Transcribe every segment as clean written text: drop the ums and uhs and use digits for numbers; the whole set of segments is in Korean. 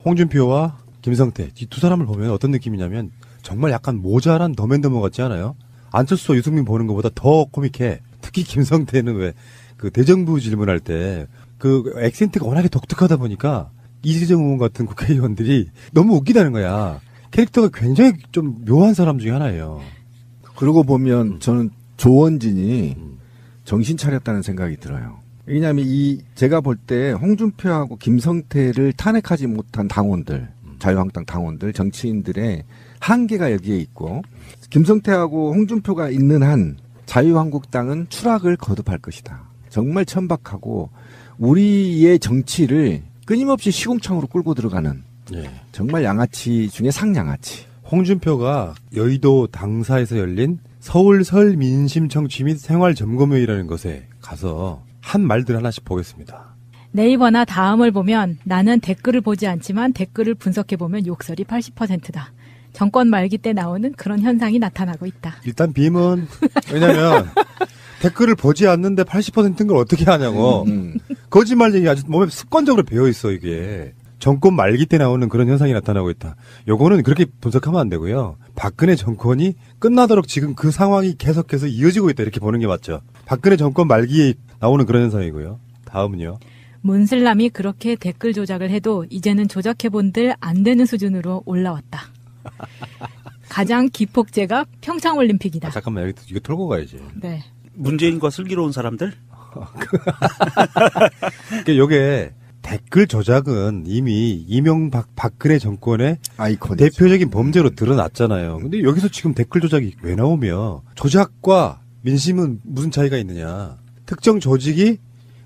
홍준표와 김성태 이 두 사람을 보면 어떤 느낌이냐면 정말 약간 모자란 더맨더머 같지 않아요? 안철수와 유승민 보는 것보다 더 코믹해. 특히 김성태는 왜 그 대정부 질문할 때 그 액센트가 워낙에 독특하다 보니까 이재정 의원 같은 국회의원들이 너무 웃기다는 거야. 캐릭터가 굉장히 좀 묘한 사람 중에 하나예요. 그러고 보면 저는 조원진이 정신 차렸다는 생각이 들어요. 왜냐하면 제가 볼 때 홍준표하고 김성태를 탄핵하지 못한 당원들, 자유한국당 당원들, 정치인들의 한계가 여기에 있고, 김성태하고 홍준표가 있는 한 자유한국당은 추락을 거듭할 것이다. 정말 천박하고 우리의 정치를 끊임없이 시궁창으로 끌고 들어가는 정말 양아치 중에 상양아치. 홍준표가 여의도 당사에서 열린 서울 설 민심 청취 및 생활 점검회의라는 것에 가서 한 말들 하나씩 보겠습니다. 네이버나 다음을 보면 나는 댓글을 보지 않지만 댓글을 분석해보면 욕설이 80%다. 정권 말기 때 나오는 그런 현상이 나타나고 있다. 일단 빔은 왜냐면 댓글을 보지 않는데 80%인 걸 어떻게 하냐고. 거짓말 얘기 아주 몸에 습관적으로 배어있어 이게. 정권 말기 때 나오는 그런 현상이 나타나고 있다. 요거는 그렇게 분석하면 안 되고요. 박근혜 정권이 끝나도록 지금 그 상황이 계속해서 이어지고 있다 이렇게 보는 게 맞죠. 박근혜 정권 말기에 나오는 그런 현상이고요. 다음은요. 문슬람이 그렇게 댓글 조작을 해도 이제는 조작해본들 안 되는 수준으로 올라왔다. 가장 기폭제가 평창올림픽이다. 잠깐만 여기 이거 털고 가야지. 네. 문재인과 슬기로운 사람들? 그러니까 요게 댓글 조작은 이미 이명박 박근혜 정권의 아이콘이죠. 대표적인 범죄로 드러났잖아요. 근데 여기서 지금 댓글 조작이 왜 나오며 조작과 민심은 무슨 차이가 있느냐. 특정 조직이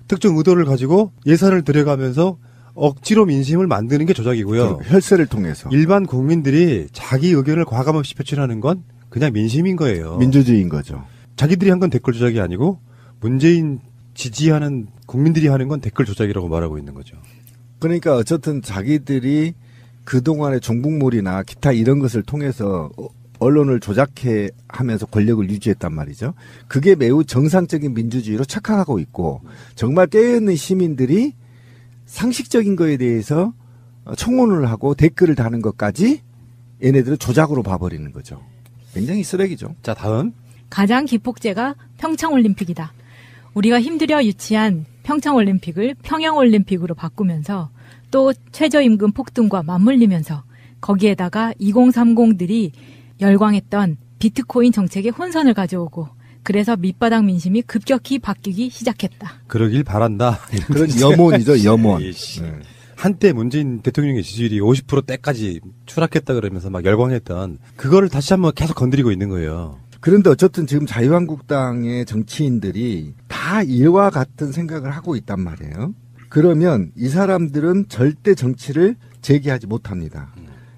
특정 의도를 가지고 예산을 들여가면서 억지로 민심을 만드는 게 조작이고요. 혈세를 통해서. 일반 국민들이 자기 의견을 과감없이 표출하는 건 그냥 민심인 거예요. 민주주의인 거죠. 자기들이 한 건 댓글 조작이 아니고 문재인 지지하는 국민들이 하는 건 댓글 조작이라고 말하고 있는 거죠. 그러니까 어쨌든 자기들이 그동안의 종북몰이나 기타 이런 것을 통해서 언론을 조작해 하면서 권력을 유지했단 말이죠. 그게 매우 정상적인 민주주의로 착각하고 있고 정말 깨어있는 시민들이 상식적인 거에 대해서 청원을 하고 댓글을 다는 것까지 얘네들은 조작으로 봐버리는 거죠. 굉장히 쓰레기죠. 자, 다음. 가장 기폭제가 평창올림픽이다. 우리가 힘들여 유치한 평창올림픽을 평양올림픽으로 바꾸면서 또 최저임금 폭등과 맞물리면서 거기에다가 2030들이 열광했던 비트코인 정책의 혼선을 가져오고 그래서 밑바닥 민심이 급격히 바뀌기 시작했다. 그러길 바란다. 그런 염원이죠, 염원. 네. 한때 문재인 대통령의 지지율이 50%대까지 추락했다 그러면서 막 열광했던 그거를 다시 한번 계속 건드리고 있는 거예요. 그런데 어쨌든 지금 자유한국당의 정치인들이 다 이와 같은 생각을 하고 있단 말이에요. 그러면 이 사람들은 절대 정치를 재개하지 못합니다.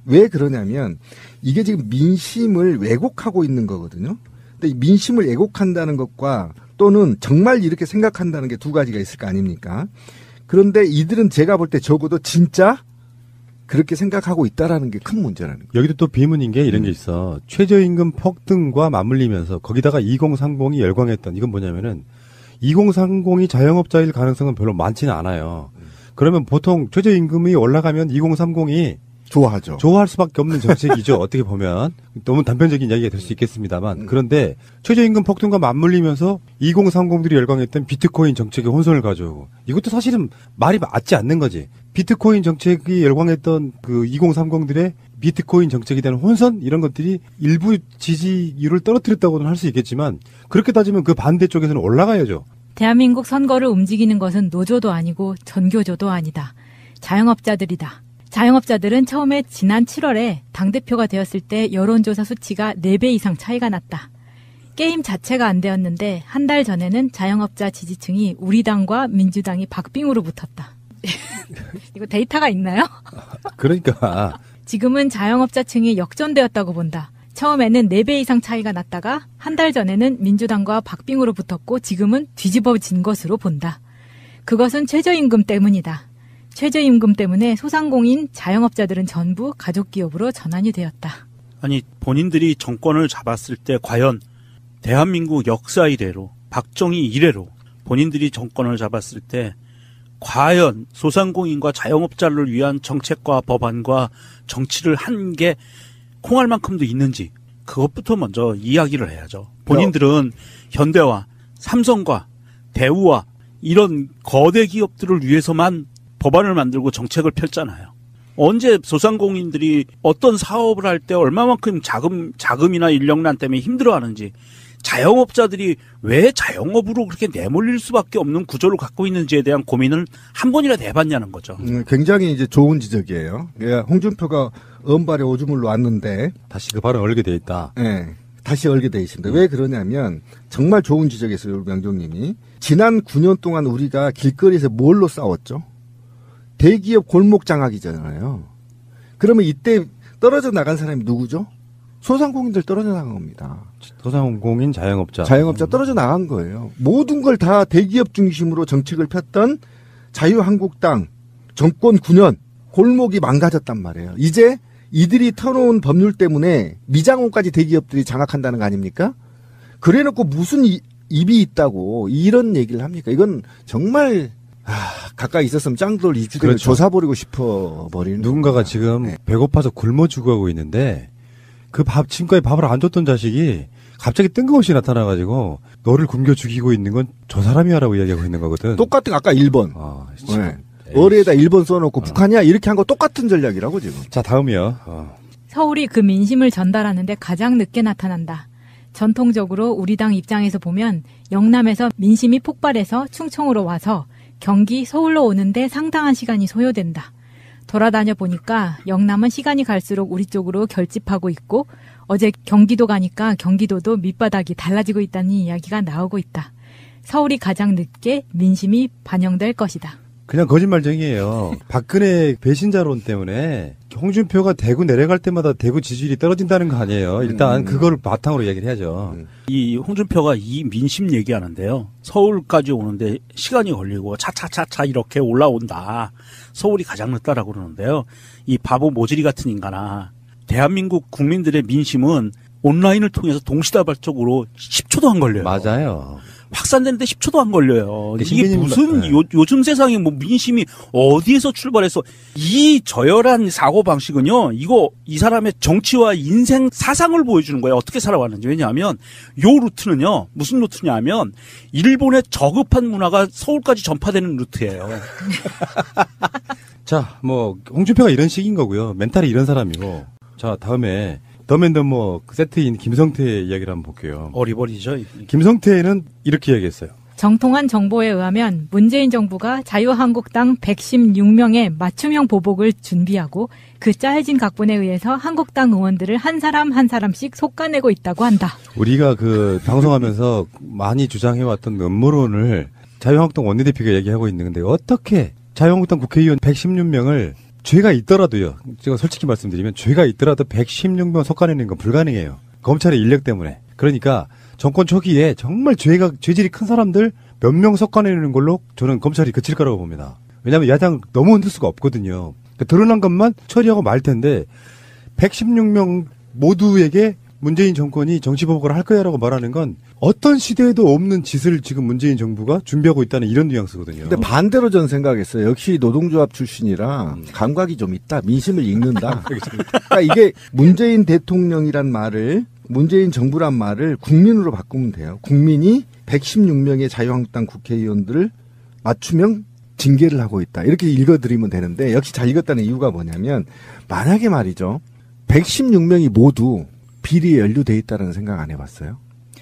왜 그러냐면 이게 지금 민심을 왜곡하고 있는 거거든요. 근데 이 민심을 왜곡한다는 것과 또는 정말 이렇게 생각한다는 게 두 가지가 있을 거 아닙니까? 그런데 이들은 제가 볼 때 적어도 진짜 그렇게 생각하고 있다라는 게 큰 문제라는 거예요. 여기도 또 비문인 게 이런 게 있어. 최저임금 폭등과 맞물리면서 거기다가 2030이 열광했던 이건 뭐냐면은 2030이 자영업자일 가능성은 별로 많지는 않아요. 그러면 보통 최저임금이 올라가면 2030이 좋아하죠. 좋아할 수밖에 없는 정책이죠. 어떻게 보면. 너무 단편적인 이야기가 될 수 있겠습니다만. 그런데 최저임금 폭등과 맞물리면서 2030들이 열광했던 비트코인 정책의 혼선을 가져오고 이것도 사실은 말이 맞지 않는 거지. 비트코인 정책이 열광했던 그 2030들의 비트코인 정책에 대한 혼선 이런 것들이 일부 지지율을 떨어뜨렸다고는 할 수 있겠지만 그렇게 따지면 그 반대쪽에서는 올라가야죠. 대한민국 선거를 움직이는 것은 노조도 아니고 전교조도 아니다. 자영업자들이다. 자영업자들은 처음에 지난 7월에 당대표가 되었을 때 여론조사 수치가 4배 이상 차이가 났다. 게임 자체가 안 되었는데 한 달 전에는 자영업자 지지층이 우리 당과 민주당이 박빙으로 붙었다. 이거 데이터가 있나요? 그러니까 지금은 자영업자층이 역전되었다고 본다. 처음에는 4배 이상 차이가 났다가 한 달 전에는 민주당과 박빙으로 붙었고 지금은 뒤집어진 것으로 본다. 그것은 최저임금 때문이다. 최저임금 때문에 소상공인 자영업자들은 전부 가족기업으로 전환이 되었다. 아니 본인들이 정권을 잡았을 때 과연 대한민국 역사 이래로 박정희 이래로 본인들이 정권을 잡았을 때 과연 소상공인과 자영업자를 위한 정책과 법안과 정치를 한 게 콩할 만큼도 있는지 그것부터 먼저 이야기를 해야죠. 본인들은 현대와 삼성과 대우와 이런 거대 기업들을 위해서만 법안을 만들고 정책을 펼잖아요. 언제 소상공인들이 어떤 사업을 할 때 얼마만큼 자금이나 인력난 때문에 힘들어하는지, 자영업자들이 왜 자영업으로 그렇게 내몰릴 수밖에 없는 구조를 갖고 있는지에 대한 고민을 한 번이라도 해봤냐는 거죠. 굉장히 이제 좋은 지적이에요. 홍준표가 언발에 오줌을 놨는데 다시 그 발언 얼게 돼 있다. 네, 다시 얼게 돼 있습니다. 왜 그러냐면 정말 좋은 지적이었어요, 우리 명종님이. 지난 9년 동안 우리가 길거리에서 뭘로 싸웠죠? 대기업 골목 장악이잖아요. 그러면 이때 떨어져 나간 사람이 누구죠? 소상공인들 떨어져 나간 겁니다. 소상공인 자영업자. 자영업자 떨어져 나간 거예요. 모든 걸 다 대기업 중심으로 정책을 폈던 자유한국당 정권 9년 골목이 망가졌단 말이에요. 이제 이들이 터놓은 법률 때문에 미장원까지 대기업들이 장악한다는 거 아닙니까? 그래놓고 무슨 입이 있다고 이런 얘기를 합니까? 이건 정말 가까이 있었으면 짱돌 입주대를 그렇죠. 조사버리고 싶어 버리는 누군가가 겁니다. 지금 네. 배고파서 굶어 죽어가고 있는데 그 지금까지 밥을 안 줬던 자식이 갑자기 뜬금없이 나타나가지고 너를 굶겨 죽이고 있는 건 저 사람이야라고 이야기하고 있는 거거든. 똑같은 아까 1번. 아, 네. 어뢰에다 1번 써놓고 북한이야 이렇게 한 거 똑같은 전략이라고 지금. 자, 다음이요. 서울이 그 민심을 전달하는데 가장 늦게 나타난다. 전통적으로 우리 당 입장에서 보면 영남에서 민심이 폭발해서 충청으로 와서 경기, 서울로 오는데 상당한 시간이 소요된다. 돌아다녀 보니까 영남은 시간이 갈수록 우리 쪽으로 결집하고 있고 어제 경기도 가니까 경기도도 밑바닥이 달라지고 있다는 이야기가 나오고 있다. 서울이 가장 늦게 민심이 반영될 것이다. 그냥 거짓말쟁이에요. 박근혜 배신자론 때문에 홍준표가 대구 내려갈 때마다 대구 지지율이 떨어진다는 거 아니에요. 일단 그걸 바탕으로 얘기를 해야죠. 이 홍준표가 이 민심 얘기하는데요. 서울까지 오는데 시간이 걸리고 차차차차 이렇게 올라온다. 서울이 가장 늦다라고 그러는데요. 이 바보 모질이 같은 인간아. 대한민국 국민들의 민심은 온라인을 통해서 동시다발적으로 10초도 안 걸려요. 맞아요. 확산되는데 10초도 안 걸려요. 이게 신비님, 무슨 네. 요즘 세상에 뭐 민심이 어디에서 출발해서 이 저열한 사고 방식은요. 이 사람의 정치와 인생 사상을 보여주는 거예요. 어떻게 살아왔는지. 왜냐하면 요 루트는요. 무슨 루트냐면 일본의 저급한 문화가 서울까지 전파되는 루트예요. 자, 뭐 홍준표가 이런 식인 거고요. 멘탈이 이런 사람이고. 자, 다음에 더맨더머 세트인 김성태 이야기를 한번 볼게요. 어리버리죠. 김성태는 이렇게 얘기했어요. 정통한 정보에 의하면 문재인 정부가 자유한국당 116명의 맞춤형 보복을 준비하고 그 짜여진 각본에 의해서 한국당 의원들을 한 사람 한 사람씩 솎아내고 있다고 한다. 우리가 그 방송하면서 많이 주장해왔던 음모론을 자유한국당 원내대표가 얘기하고 있는데 어떻게 자유한국당 국회의원 116명을 죄가 있더라도요. 제가 솔직히 말씀드리면 죄가 있더라도 116명 솎아내는 건 불가능해요. 검찰의 인력 때문에. 그러니까 정권 초기에 정말 죄질이 큰 사람들 몇 명 솎아내는 걸로 저는 검찰이 그칠 거라고 봅니다. 왜냐하면 야당 너무 흔들 수가 없거든요. 그러니까 드러난 것만 처리하고 말 텐데 116명 모두에게 문재인 정권이 정치보복을 할 거야라고 말하는 건 어떤 시대에도 없는 짓을 지금 문재인 정부가 준비하고 있다는 이런 뉘앙스거든요. 근데 반대로 전 생각했어요. 역시 노동조합 출신이라 감각이 좀 있다. 민심을 읽는다. 그러니까 이게 문재인 대통령이란 말을 문재인 정부란 말을 국민으로 바꾸면 돼요. 국민이 116명의 자유한국당 국회의원들을 맞춤형 징계를 하고 있다. 이렇게 읽어드리면 되는데 역시 잘 읽었다는 이유가 뭐냐면 만약에 말이죠. 116명이 모두 비리에 연루돼 있다는 생각 안 해봤어요?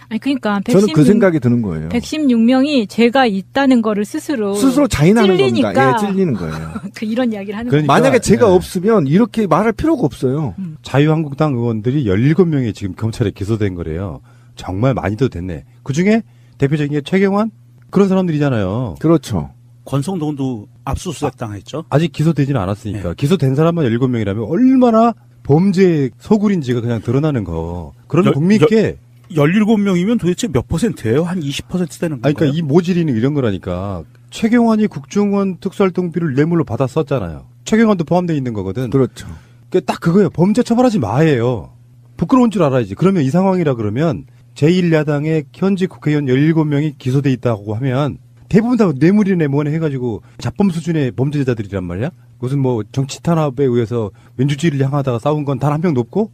아니 그러니까 저는 그 생각이 드는 거예요. 116명이 죄가 있다는 거를 스스로 자인하는 찔리니까. 겁니다. 예, 찔리는 거예요. 그 이런 이야기를 하는 그러니까 거예요. 만약에 죄가 네. 없으면 이렇게 말할 필요가 없어요. 자유한국당 의원들이 17명이 지금 검찰에 기소된 거래요. 정말 많이도 됐네. 그중에 대표적인 게 최경환? 그런 사람들이잖아요. 그렇죠. 권성동도 압수수색 당했죠. 아직 기소되지는 않았으니까. 네. 기소된 사람만 17명이라면 얼마나 범죄 소굴인지가 그냥 드러나는 거. 그러면 국민께 17명이면 도대체 몇 퍼센트예요? 한 20% 되는 아니, 건가요? 그러니까 이 모질이는 이런 거라니까. 최경환이 국정원 특수활동비를 뇌물로 받아 썼잖아요. 최경환도 포함되어 있는 거거든. 그렇죠. 딱 그거예요. 범죄 처벌하지 마예요. 부끄러운 줄 알아야지. 그러면 이 상황이라 그러면 제1야당의 현직 국회의원 17명이 기소돼 있다고 하면 대부분 다 뇌물이네 뭐네 해가지고 자범 수준의 범죄자들이란 말이야. 무슨 뭐 정치 탄압에 의해서 민주주의를 향하다가 싸운 건 단 한 명도 없고,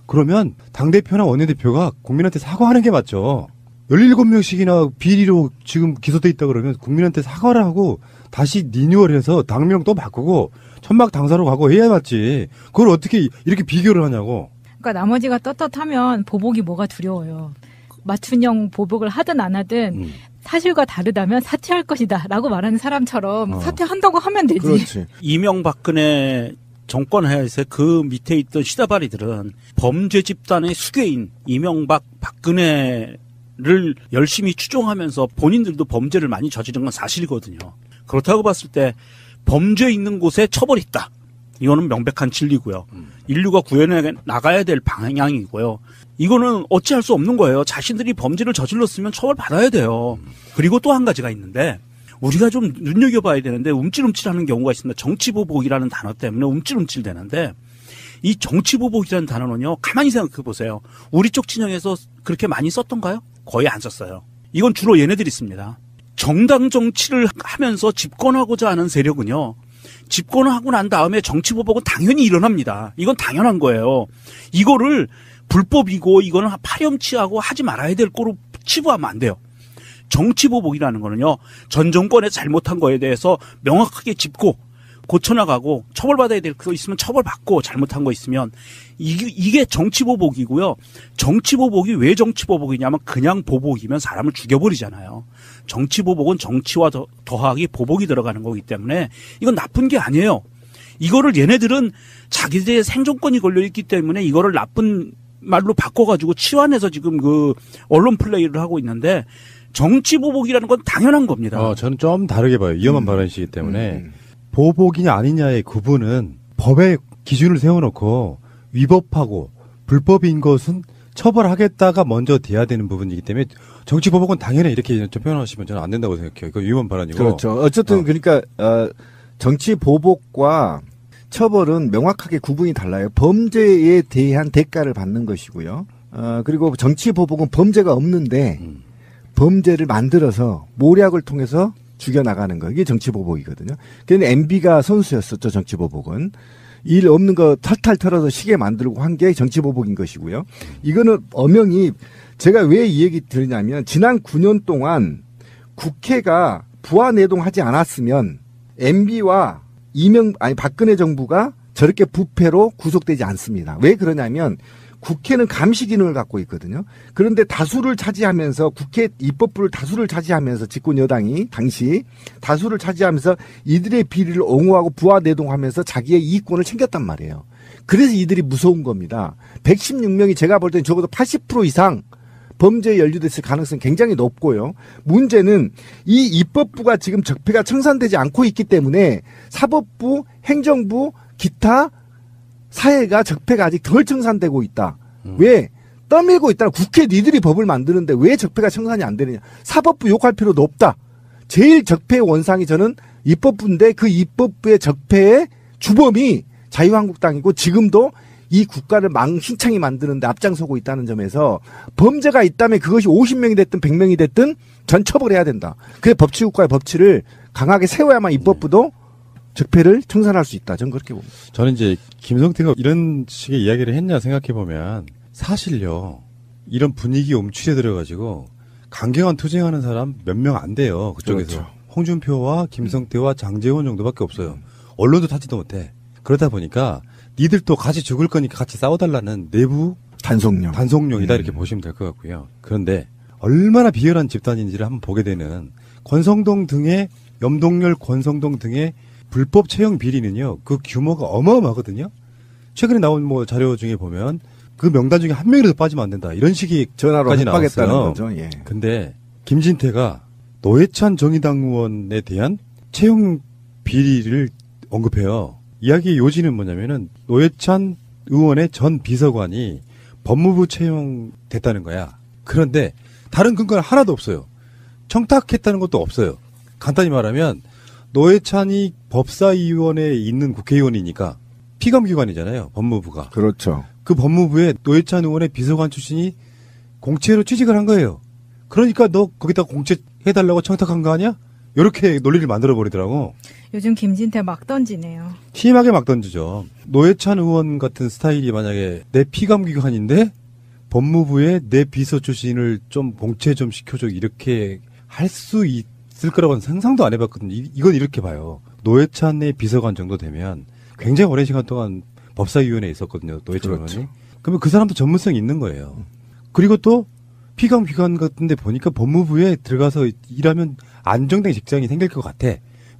그러면 당대표나 원내대표가 국민한테 사과하는 게 맞죠. 17명씩이나 비리로 지금 기소돼 있다 그러면 국민한테 사과를 하고 다시 리뉴얼해서 당명 또 바꾸고 천막 당사로 가고 해야 맞지. 그걸 어떻게 이렇게 비교를 하냐고. 그러니까 나머지가 떳떳하면 보복이 뭐가 두려워요. 맞춤형 보복을 하든 안 하든 사실과 다르다면 사퇴할 것이다 라고 말하는 사람처럼 사퇴한다고 하면 되지. 그렇지. 이명박근혜 정권 하에서 그 밑에 있던 시다바리들은 범죄 집단의 수괴인 이명박, 박근혜를 열심히 추종하면서 본인들도 범죄를 많이 저지른 건 사실이거든요. 그렇다고 봤을 때 범죄 있는 곳에 처벌이 있다. 이거는 명백한 진리고요. 인류가 구현해 나가야 될 방향이고요. 이거는 어찌할 수 없는 거예요. 자신들이 범죄를 저질렀으면 처벌받아야 돼요. 그리고 또 한 가지가 있는데 우리가 좀 눈여겨봐야 되는데 움찔움찔하는 경우가 있습니다. 정치보복이라는 단어 때문에 움찔움찔 되는데 이 정치보복이라는 단어는요. 가만히 생각해 보세요. 우리 쪽 진영에서 그렇게 많이 썼던가요? 거의 안 썼어요. 이건 주로 얘네들이 씁니다. 정당 정치를 하면서 집권하고자 하는 세력은요. 집권을 하고 난 다음에 정치보복은 당연히 일어납니다. 이건 당연한 거예요. 이거를 불법이고 이거는 파렴치하고 하지 말아야 될 거로 치부하면 안 돼요. 정치보복이라는 거는요. 전 정권에 잘못한 거에 대해서 명확하게 짚고 고쳐나가고 처벌받아야 될 거 있으면 처벌받고 잘못한 거 있으면 이게 정치보복이고요. 정치보복이 왜 정치보복이냐면 그냥 보복이면 사람을 죽여버리잖아요. 정치보복은 정치와 더하기 보복이 들어가는 거기 때문에 이건 나쁜 게 아니에요. 이거를 얘네들은 자기들의 생존권이 걸려있기 때문에 이거를 나쁜 말로 바꿔가지고 치환해서 지금 그 언론 플레이를 하고 있는데 정치보복이라는 건 당연한 겁니다. 저는 좀 다르게 봐요. 위험한 발언이시기 때문에 보복이냐 아니냐의 구분은 법의 기준을 세워놓고 위법하고 불법인 것은 처벌하겠다가 먼저 돼야 되는 부분이기 때문에 정치보복은 당연히 이렇게 좀 표현하시면 저는 안 된다고 생각해요. 이거 위험한 발언이고. 그렇죠. 어쨌든 그러니까 정치보복과 처벌은 명확하게 구분이 달라요. 범죄에 대한 대가를 받는 것이고요. 그리고 정치보복은 범죄가 없는데 범죄를 만들어서 모략을 통해서 죽여나가는 거. 이게 정치보복이거든요. 그런데 MB가 선수였었죠. 정치보복은. 일 없는 거 탈탈 털어서 시계 만들고 한 게 정치보복인 것이고요. 이거는 엄연히 제가 왜 이 얘기 드리냐면 지난 9년 동안 국회가 부하내동하지 않았으면 MB와 박근혜 정부가 저렇게 부패로 구속되지 않습니다. 왜 그러냐면 국회는 감시 기능을 갖고 있거든요. 그런데 다수를 차지하면서 국회 입법부를 다수를 차지하면서 집권 여당이 당시 다수를 차지하면서 이들의 비리를 옹호하고 부하내동하면서 자기의 이익권을 챙겼단 말이에요. 그래서 이들이 무서운 겁니다. 116명이 제가 볼 때는 적어도 80% 이상 범죄에 연루됐을 가능성이 굉장히 높고요. 문제는 이 입법부가 지금 적폐가 청산되지 않고 있기 때문에 사법부, 행정부, 기타 사회가 적폐가 아직 덜 청산되고 있다. 왜? 떠밀고 있다. 국회 니들이 법을 만드는데 왜 적폐가 청산이 안 되느냐. 사법부 욕할 필요도 없다. 제일 적폐의 원상이 저는 입법부인데 그 입법부의 적폐의 주범이 자유한국당이고 지금도 이 국가를 망신창이 만드는데 앞장서고 있다는 점에서 범죄가 있다면 그것이 50명이 됐든 100명이 됐든 전 처벌해야 된다. 그래 법치국가의 법치를 강하게 세워야만 입법부도 적폐를 청산할 수 있다. 저는 그렇게 봅니다. 저는 이제 김성태가 이런 식의 이야기를 했냐 생각해보면 사실요. 이런 분위기 움츠려 들어가지고 강경한 투쟁하는 사람 몇 명 안 돼요. 그쪽에서. 그렇죠. 홍준표와 김성태와 장제원 정도밖에 없어요. 언론도 타지도 못해. 그러다 보니까 니들도 같이 죽을 거니까 같이 싸워달라는 내부 단속용이다 이렇게 보시면 될 것 같고요. 그런데 얼마나 비열한 집단인지를 한번 보게 되는 권성동 등의 염동열, 권성동 등의 불법 채용 비리는요. 그 규모가 어마어마하거든요. 최근에 나온 뭐 자료 중에 보면 그 명단 중에 한 명이라도 빠지면 안 된다. 이런 식의 전화로 협박했다는 나왔어요. 거죠. 예. 근데 김진태가 노회찬 정의당 의원에 대한 채용 비리를 언급해요. 이야기의 요지는 뭐냐면은 노회찬 의원의 전 비서관이 법무부 채용됐다는 거야. 그런데 다른 근거는 하나도 없어요. 청탁했다는 것도 없어요. 간단히 말하면 노회찬이 법사위원회에 있는 국회의원이니까 피감기관이잖아요. 법무부가. 그렇죠. 그 법무부에 노회찬 의원의 비서관 출신이 공채로 취직을 한 거예요. 그러니까 너 거기다 공채 해달라고 청탁한 거 아니야? 이렇게 논리를 만들어 버리더라고. 요즘 김진태 막 던지네요. 심하게 막 던지죠. 노회찬 의원 같은 스타일이 만약에 내 피감기관인데 법무부에 내 비서 출신을 좀 봉쇄 좀 시켜줘 이렇게 할 수 있을 거라고는 상상도 안 해봤거든요. 이건 이렇게 봐요. 노회찬의 비서관 정도 되면 굉장히 오랜 시간 동안 법사위원회에 있었거든요. 노회찬 그렇죠. 의원이. 그러면 그 사람도 전문성이 있는 거예요. 그리고 또 피감기관 같은데 보니까 법무부에 들어가서 일하면 안정된 직장이 생길 것 같아.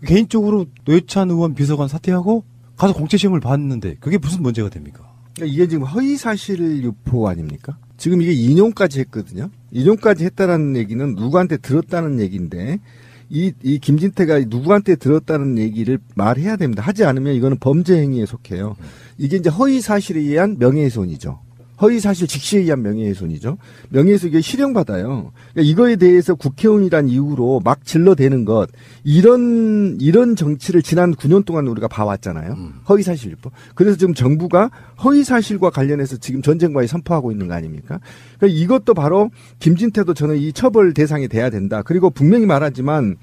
개인적으로 노회찬 의원 비서관 사퇴하고 가서 공채시험을 봤는데 그게 무슨 문제가 됩니까? 그러니까 이게 지금 허위사실 유포 아닙니까? 지금 이게 인용까지 했거든요. 인용까지 했다라는 얘기는 누구한테 들었다는 얘기인데 이 김진태가 누구한테 들었다는 얘기를 말해야 됩니다. 하지 않으면 이거는 범죄 행위에 속해요. 이게 이제 허위사실에 의한 명예훼손이죠. 허위사실 직시에 의한 명예훼손이죠. 명예훼손 이게 실형받아요. 그러니까 이거에 대해서 국회의원이란 이유로 막 질러대는 것 이런 정치를 지난 9년 동안 우리가 봐왔잖아요. 허위사실 유포. 그래서 지금 정부가 허위사실과 관련해서 지금 전쟁과에 선포하고 있는 거 아닙니까? 그러니까 이것도 바로 김진태도 저는 이 처벌 대상이 돼야 된다. 그리고 분명히 말하지만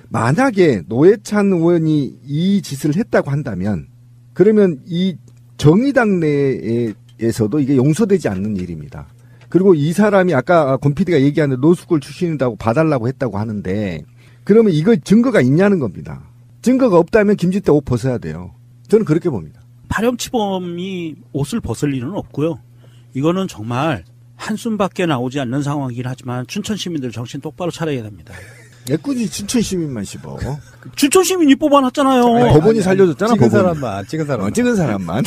만약에 노회찬 의원이 이 짓을 했다고 한다면 그러면 이 정의당 내에서도 이게 용서되지 않는 일입니다. 그리고 이 사람이 아까 권 PD가 얘기하는 노스쿨 출신이라고 봐달라고 했다고 하는데 그러면 이거 증거가 있냐는 겁니다. 증거가 없다면 김진태 옷 벗어야 돼요. 저는 그렇게 봅니다. 파렴치범이 옷을 벗을 일은 없고요. 이거는 정말 한숨밖에 나오지 않는 상황이긴 하지만 춘천 시민들 정신 똑바로 차려야 됩니다. 애꿎이 춘천 시민만 씹어. 춘천 시민이 뽑아놨잖아요. 아니, 법원이 살려줬잖아. 찍은 법원이. 사람만, 찍은 사람. 찍은 사람만.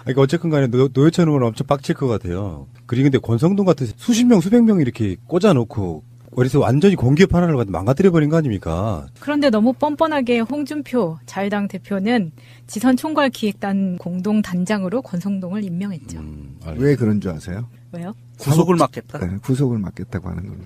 그러니까 어쨌건 간에 노회찬 의원은 엄청 빡칠 것 같아요. 그리고 근데 권성동 같은 수십 명, 수백 명 이렇게 꽂아놓고 그래서 완전히 공기업 하나를 망가뜨려버린 거 아닙니까? 그런데 너무 뻔뻔하게 홍준표 자유당 대표는 지선 총괄 기획단 공동 단장으로 권성동을 임명했죠. 왜 그런 줄 아세요? 왜요? 구속을 막겠다. 네, 구속을 막겠다고 하는 겁니다.